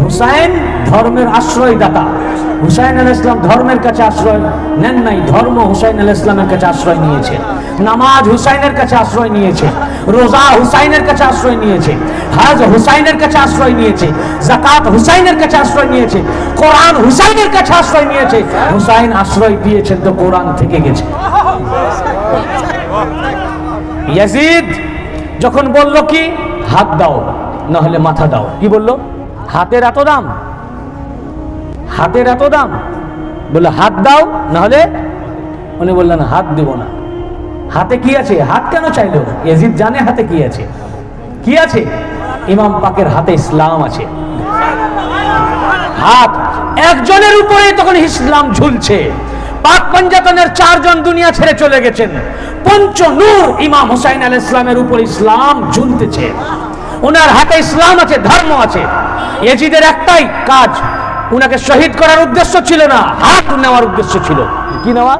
হুসাইন ধর্মের আশ্রয়দাতা। হুসাইন আলাইহিস সালাম ধর্মের কাছে আশ্রয় নেন নাই, ধর্ম হুসাইন আলাইহিস সালামের কাছে আশ্রয় নিয়েছে। নামাজ হুসাইনের কাছে আশ্রয় নিয়েছে, রোজা হুসাইনের কাছে আশ্রয় নিয়েছে, হজ হুসাইনের কাছে আশ্রয় নিয়েছে, যাকাত হুসাইনের কাছে আশ্রয় নিয়েছে, কোরআন হুসাইনের কাছে আশ্রয় নিয়েছে। হুসাইন আশ্রয় দিয়েছেন তো কোরআন থেকে গেছে। ইয়াজিদ যখন বলল কি হাত দাও না হলে মাথা দাও, কি বলল? হাতের এত দাম, হাতের এত দাম, বললো হাত দাও না হলে, উনি বললেন হাত দেব না। হাতে কি আছে? হাত কেন চাইলো? ইয়াজিদ জানে হাতে কি আছে। কি আছে? ইমাম পাকের হাতে ইসলাম আছে। হাত একজনের উপরে তখন ইসলাম ঝুলছে। পাক পঞ্জাতনের 4 জন দুনিয়া ছেড়ে চলে গেছেন, পঞ্চ নূর ইমাম হুসাইন আলাইহিস সালামের উপর ইসলাম ঝুলতেছে। ওনার হাতে ইসলাম আছে, ধর্ম আছে। ইয়াজিদের একটাই কাজ, উনাকে শহীদ করার উদ্দেশ্য ছিল না, হাত নেওয়ার উদ্দেশ্য ছিল। কি নেওয়া?